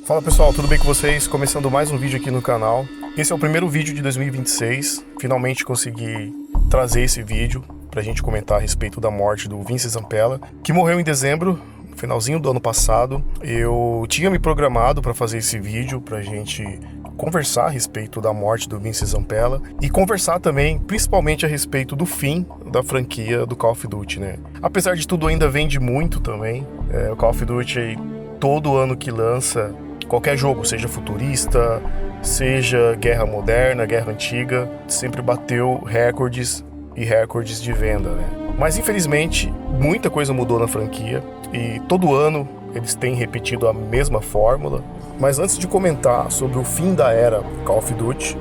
Fala pessoal, tudo bem com vocês? Começando mais um vídeo aqui no canal. Esse é o primeiro vídeo de 2026. Finalmente consegui trazer esse vídeo pra gente comentar a respeito da morte do Vince Zampella, que morreu em dezembro, no finalzinho do ano passado. Eu tinha me programado para fazer esse vídeo pra gente conversar a respeito da morte do Vince Zampella e conversar também, principalmente a respeito do fim da franquia do Call of Duty, né? Apesar de tudo, ainda vende muito também. O Call of Duty, todo ano que lança qualquer jogo, seja futurista, seja guerra moderna, guerra antiga, sempre bateu recordes e recordes de venda, né? Mas infelizmente, muita coisa mudou na franquia e todo ano eles têm repetido a mesma fórmula. Mas antes de comentar sobre o fim da era Call of Duty,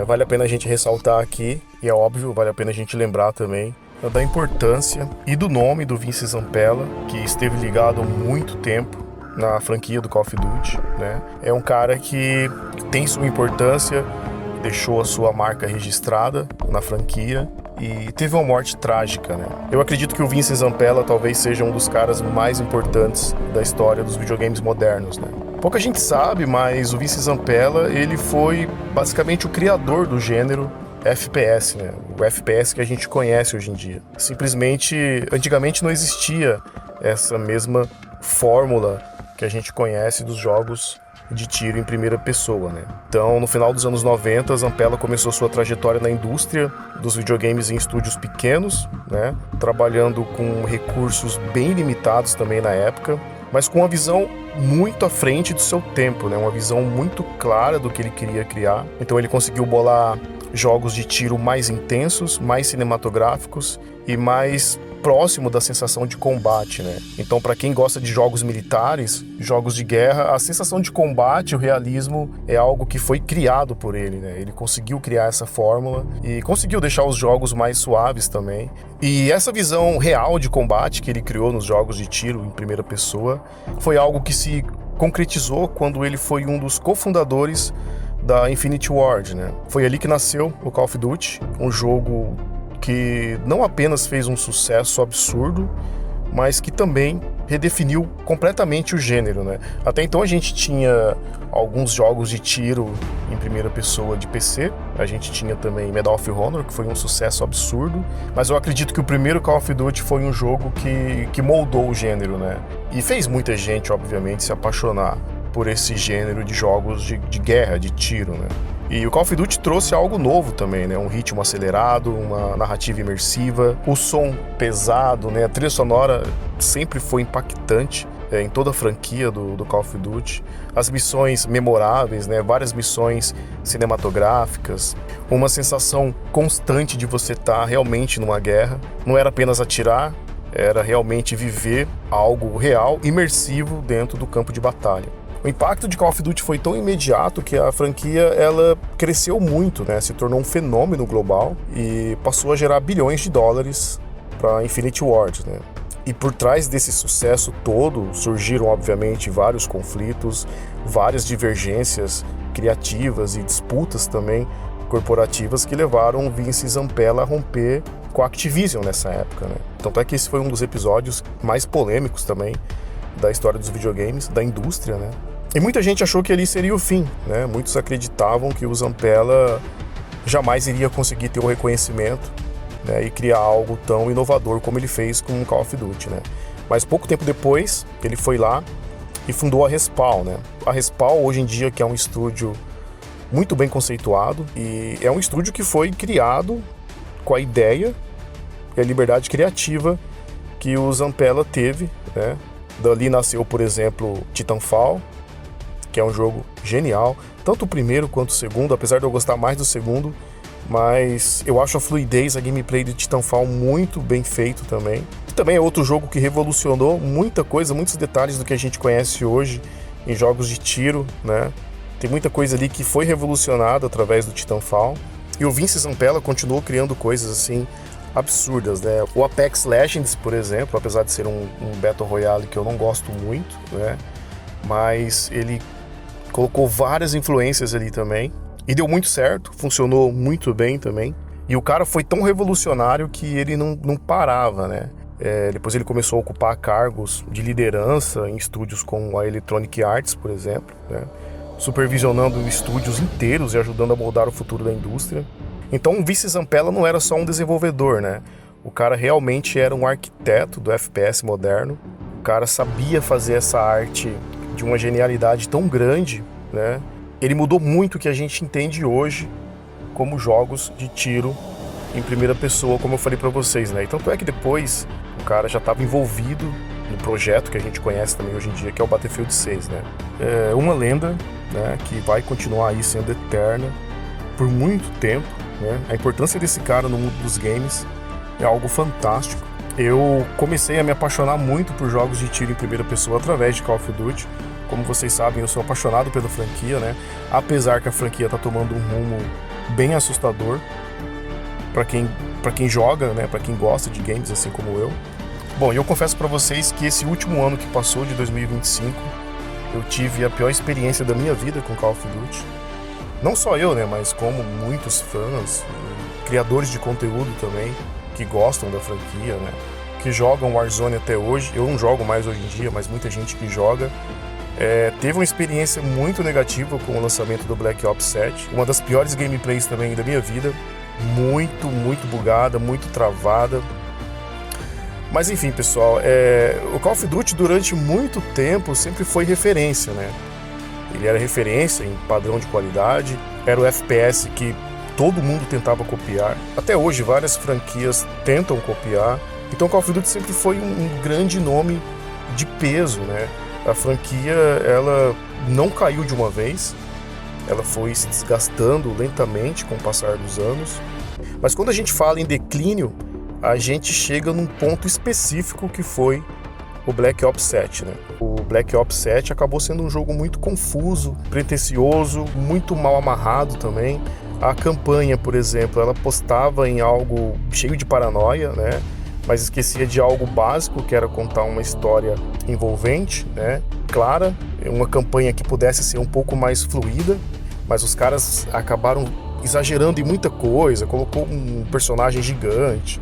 vale a pena a gente ressaltar aqui, e é óbvio, vale a pena a gente lembrar também da importância e do nome do Vince Zampella, que esteve ligado há muito tempo na franquia do Call of Duty, né? É um cara que tem sua importância, deixou a sua marca registrada na franquia e teve uma morte trágica, né? Eu acredito que o Vince Zampella talvez seja um dos caras mais importantes da história dos videogames modernos, né? Pouca gente sabe, mas o Vince Zampella, ele foi basicamente o criador do gênero FPS, né? O FPS que a gente conhece hoje em dia. Simplesmente, antigamente não existia essa mesma fórmula que a gente conhece dos jogos de tiro em primeira pessoa, né? Então, no final dos anos 90, Zampella começou sua trajetória na indústria dos videogames em estúdios pequenos, né? Trabalhando com recursos bem limitados também na época, mas com uma visão muito à frente do seu tempo, né? Uma visão muito clara do que ele queria criar. Então ele conseguiu bolar jogos de tiro mais intensos, mais cinematográficos e mais próximo da sensação de combate, né? Então, para quem gosta de jogos militares, jogos de guerra, a sensação de combate, o realismo é algo que foi criado por ele, né? Ele conseguiu criar essa fórmula e conseguiu deixar os jogos mais suaves também. E essa visão real de combate que ele criou nos jogos de tiro em primeira pessoa foi algo que se concretizou quando ele foi um dos cofundadores da Infinity Ward, né? Foi ali que nasceu o Call of Duty, um jogo que não apenas fez um sucesso absurdo, mas que também redefiniu completamente o gênero, né? Até então a gente tinha alguns jogos de tiro em primeira pessoa de PC, a gente tinha também Medal of Honor, que foi um sucesso absurdo, mas eu acredito que o primeiro Call of Duty foi um jogo que moldou o gênero, né? E fez muita gente, obviamente, se apaixonar por esse gênero de jogos de guerra, de tiro, né? E o Call of Duty trouxe algo novo também, né? Um ritmo acelerado, uma narrativa imersiva, o som pesado, né? A trilha sonora sempre foi impactante em toda a franquia do Call of Duty. As missões memoráveis, né? Várias missões cinematográficas, uma sensação constante de você estar realmente numa guerra. Não era apenas atirar, era realmente viver algo real, imersivo dentro do campo de batalha. O impacto de Call of Duty foi tão imediato que a franquia ela cresceu muito, né? Se tornou um fenômeno global e passou a gerar bilhões de dólares para a Infinity Ward, né? E por trás desse sucesso todo surgiram, obviamente, vários conflitos, várias divergências criativas e disputas também corporativas que levaram o Vince Zampella a romper com a Activision nessa época, né? Tanto é que esse foi um dos episódios mais polêmicos também da história dos videogames, da indústria, né? E muita gente achou que ali seria o fim, né? Muitos acreditavam que o Zampella jamais iria conseguir ter o reconhecimento, né, e criar algo tão inovador como ele fez com o Call of Duty, né? Mas pouco tempo depois, ele foi lá e fundou a Respawn, né? A Respawn, hoje em dia, que é um estúdio muito bem conceituado e é um estúdio que foi criado com a ideia e a liberdade criativa que o Zampella teve, né? Dali nasceu, por exemplo, Titanfall, que é um jogo genial, tanto o primeiro quanto o segundo, apesar de eu gostar mais do segundo, mas eu acho a fluidez, a gameplay de Titanfall muito bem feito também. E também é outro jogo que revolucionou muita coisa, muitos detalhes do que a gente conhece hoje em jogos de tiro, né? Tem muita coisa ali que foi revolucionada através do Titanfall. E o Vince Zampella continuou criando coisas assim absurdas, né? O Apex Legends, por exemplo, apesar de ser um Battle Royale que eu não gosto muito, né? Mas ele colocou várias influências ali também e deu muito certo, funcionou muito bem também. E o cara foi tão revolucionário que ele não parava, né? Depois ele começou a ocupar cargos de liderança em estúdios como a Electronic Arts, por exemplo, né? Supervisionando estúdios inteiros e ajudando a moldar o futuro da indústria. Então o Vince Zampella não era só um desenvolvedor, né? O cara realmente era um arquiteto do FPS moderno. O cara sabia fazer essa arte de uma genialidade tão grande, né? Ele mudou muito o que a gente entende hoje como jogos de tiro em primeira pessoa, como eu falei pra vocês, né? E tanto é que depois o cara já estava envolvido no projeto que a gente conhece também hoje em dia, que é o Battlefield 6, né? É uma lenda, né, que vai continuar aí sendo eterna por muito tempo, né? A importância desse cara no mundo dos games é algo fantástico. Eu comecei a me apaixonar muito por jogos de tiro em primeira pessoa através de Call of Duty. Como vocês sabem, eu sou apaixonado pela franquia, né? Apesar que a franquia está tomando um rumo bem assustador para quem joga, né? Para quem gosta de games assim como eu. Bom, eu confesso para vocês que esse último ano que passou, de 2025, eu tive a pior experiência da minha vida com Call of Duty. Não só eu, né? Mas como muitos fãs, criadores de conteúdo também, que gostam da franquia, né? Que jogam Warzone até hoje. Eu não jogo mais hoje em dia, mas muita gente que joga. Teve uma experiência muito negativa com o lançamento do Black Ops 7. Uma das piores gameplays também da minha vida. Muito bugada, muito travada. Mas enfim, pessoal, o Call of Duty durante muito tempo sempre foi referência, né? Ele era referência em padrão de qualidade, era o FPS que todo mundo tentava copiar. Até hoje várias franquias tentam copiar. Então Call of Duty sempre foi um grande nome de peso, né? A franquia, ela não caiu de uma vez, ela foi se desgastando lentamente com o passar dos anos. Mas quando a gente fala em declínio, a gente chega num ponto específico que foi o Black Ops 7, né? O Black Ops 7 acabou sendo um jogo muito confuso, pretensioso, muito mal amarrado também. A campanha, por exemplo, ela apostava em algo cheio de paranoia, né? Mas esquecia de algo básico, que era contar uma história envolvente, né? Clara, uma campanha que pudesse ser um pouco mais fluida, mas os caras acabaram exagerando em muita coisa, colocou um personagem gigante,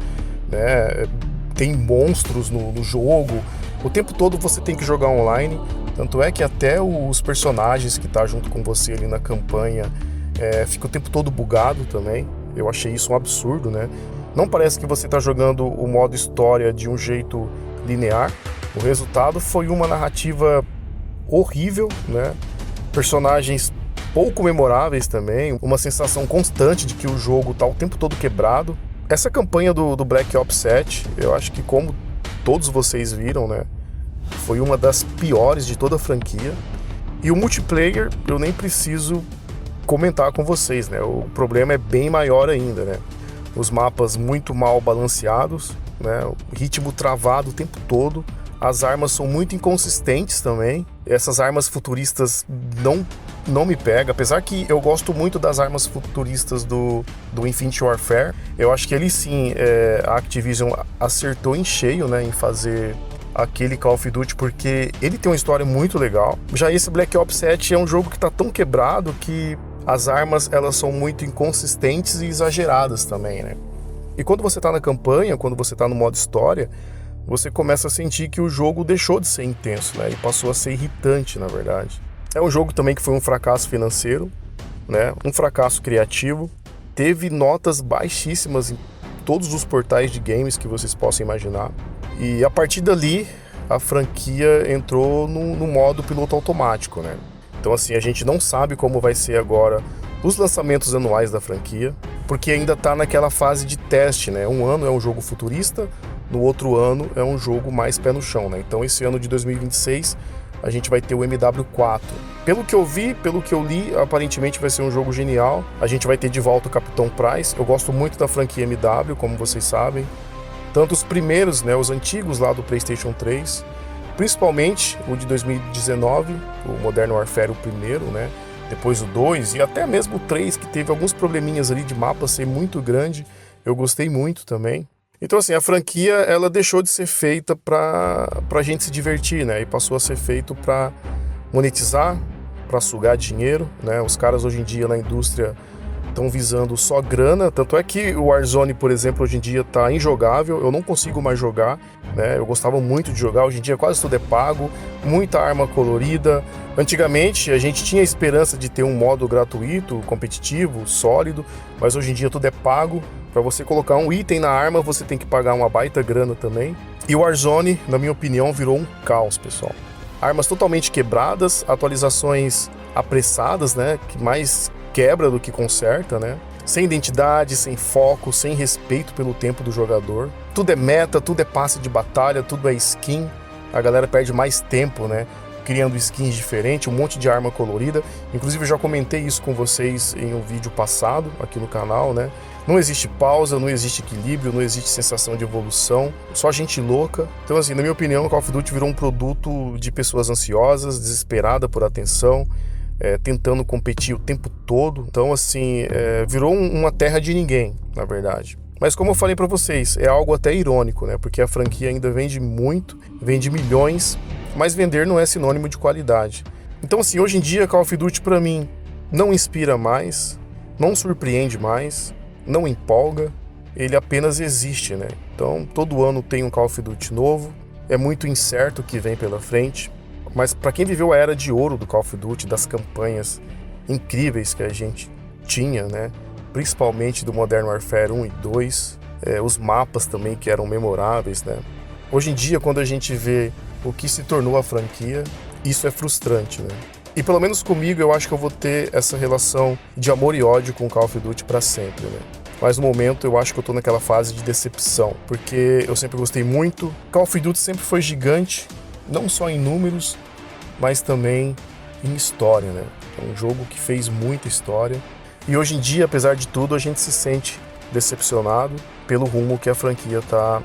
né? Tem monstros no jogo, o tempo todo você tem que jogar online, tanto é que até os personagens que tá junto com você ali na campanha fica o tempo todo bugado também. Eu achei isso um absurdo, né? Não parece que você tá jogando o modo história de um jeito linear. O resultado foi uma narrativa horrível, né? Personagens pouco memoráveis também, uma sensação constante de que o jogo tá o tempo todo quebrado. Essa campanha do Black Ops 7, eu acho que, como todos vocês viram, né, foi uma das piores de toda a franquia. E o multiplayer, eu nem preciso comentar com vocês, né? O problema é bem maior ainda, né? Os mapas muito mal balanceados, né? O ritmo travado o tempo todo. As armas são muito inconsistentes também. Essas armas futuristas não me pegam. Apesar que eu gosto muito das armas futuristas do Infinite Warfare. Eu acho que ele sim, a Activision acertou em cheio, né, em fazer aquele Call of Duty, porque ele tem uma história muito legal. Já esse Black Ops 7 é um jogo que está tão quebrado que as armas, elas são muito inconsistentes e exageradas também, né? E quando você tá na campanha, quando você tá no modo história, você começa a sentir que o jogo deixou de ser intenso, né? Ele passou a ser irritante, na verdade. É um jogo também que foi um fracasso financeiro, né? Um fracasso criativo. Teve notas baixíssimas em todos os portais de games que vocês possam imaginar. E a partir dali, a franquia entrou no modo piloto automático, né? Então assim, a gente não sabe como vai ser agora os lançamentos anuais da franquia, porque ainda está naquela fase de teste, né? Um ano é um jogo futurista, no outro ano é um jogo mais pé no chão, né? Então esse ano de 2026 a gente vai ter o MW4. Pelo que eu vi, pelo que eu li, aparentemente vai ser um jogo genial. A gente vai ter de volta o Capitão Price. Eu gosto muito da franquia MW, como vocês sabem. Tanto os primeiros, né, os antigos lá do PlayStation 3, principalmente o de 2019, o Modern Warfare, o primeiro, né? Depois o 2 e até mesmo o 3, que teve alguns probleminhas ali de mapa ser muito grande. Eu gostei muito também. Então assim, a franquia, ela deixou de ser feita pra gente se divertir, né? E passou a ser feito pra monetizar, pra sugar dinheiro, né? Os caras hoje em dia na indústria estão visando só grana. Tanto é que o Warzone, por exemplo, hoje em dia tá injogável, eu não consigo mais jogar, né? Eu gostava muito de jogar, hoje em dia quase tudo é pago, muita arma colorida. Antigamente a gente tinha a esperança de ter um modo gratuito, competitivo, sólido, mas hoje em dia tudo é pago. Para você colocar um item na arma, você tem que pagar uma baita grana também. E o Warzone, na minha opinião, virou um caos, pessoal. Armas totalmente quebradas, atualizações apressadas, né? Que mais quebra do que conserta, né? Sem identidade, sem foco, sem respeito pelo tempo do jogador. Tudo é meta, tudo é passe de batalha, tudo é skin. A galera perde mais tempo, né? Criando skins diferentes, um monte de arma colorida. Inclusive eu já comentei isso com vocês em um vídeo passado aqui no canal, né? Não existe pausa, não existe equilíbrio, não existe sensação de evolução, só gente louca. Então assim, na minha opinião, Call of Duty virou um produto de pessoas ansiosas, desesperadas por atenção, tentando competir o tempo todo. Então assim, virou uma terra de ninguém, na verdade. Mas como eu falei pra vocês, é algo até irônico, né? Porque a franquia ainda vende muito, vende milhões, mas vender não é sinônimo de qualidade. Então assim, hoje em dia Call of Duty pra mim não inspira mais, não surpreende mais, não empolga, ele apenas existe, né? Então todo ano tem um Call of Duty novo, é muito incerto o que vem pela frente, mas para quem viveu a era de ouro do Call of Duty, das campanhas incríveis que a gente tinha, né? Principalmente do Modern Warfare 1 e 2, os mapas também que eram memoráveis, né? Hoje em dia, quando a gente vê o que se tornou a franquia, isso é frustrante, né? E pelo menos comigo, eu acho que eu vou ter essa relação de amor e ódio com o Call of Duty para sempre, né? Mas no momento eu acho que eu tô naquela fase de decepção, porque eu sempre gostei muito. Call of Duty sempre foi gigante, não só em números, mas também em história, né? É um jogo que fez muita história. E hoje em dia, apesar de tudo, a gente se sente decepcionado pelo rumo que a franquia tá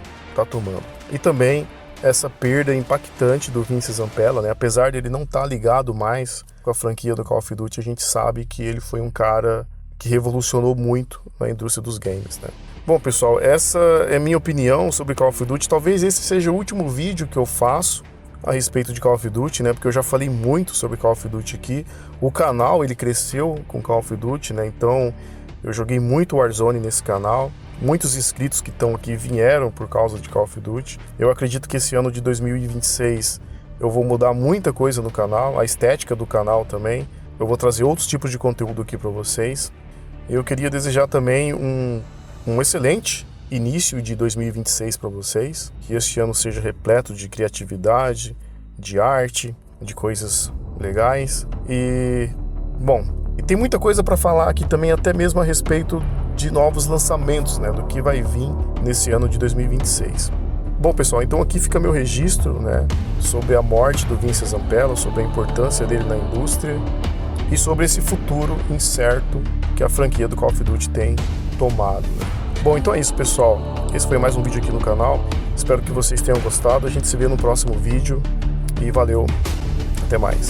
tomando. E também essa perda impactante do Vince Zampella, né? Apesar dele não estar ligado mais com a franquia do Call of Duty, a gente sabe que ele foi um cara que revolucionou muito na indústria dos games, né? Bom, pessoal, essa é minha opinião sobre Call of Duty. Talvez esse seja o último vídeo que eu faço a respeito de Call of Duty, né? Porque eu já falei muito sobre Call of Duty aqui. O canal, ele cresceu com Call of Duty, né? Então, eu joguei muito Warzone nesse canal. Muitos inscritos que estão aqui vieram por causa de Call of Duty. Eu acredito que esse ano de 2026 eu vou mudar muita coisa no canal, a estética do canal também. Eu vou trazer outros tipos de conteúdo aqui para vocês. Eu queria desejar também um excelente início de 2026 para vocês. Que este ano seja repleto de criatividade, de arte, de coisas legais. E, bom, e tem muita coisa para falar aqui também, até mesmo a respeito de novos lançamentos, né, do que vai vir nesse ano de 2026. Bom, pessoal, então aqui fica meu registro, né, sobre a morte do Vince Zampella, sobre a importância dele na indústria e sobre esse futuro incerto que a franquia do Call of Duty tem tomado, né? Bom, então é isso, pessoal. Esse foi mais um vídeo aqui no canal. Espero que vocês tenham gostado. A gente se vê no próximo vídeo e valeu. Até mais.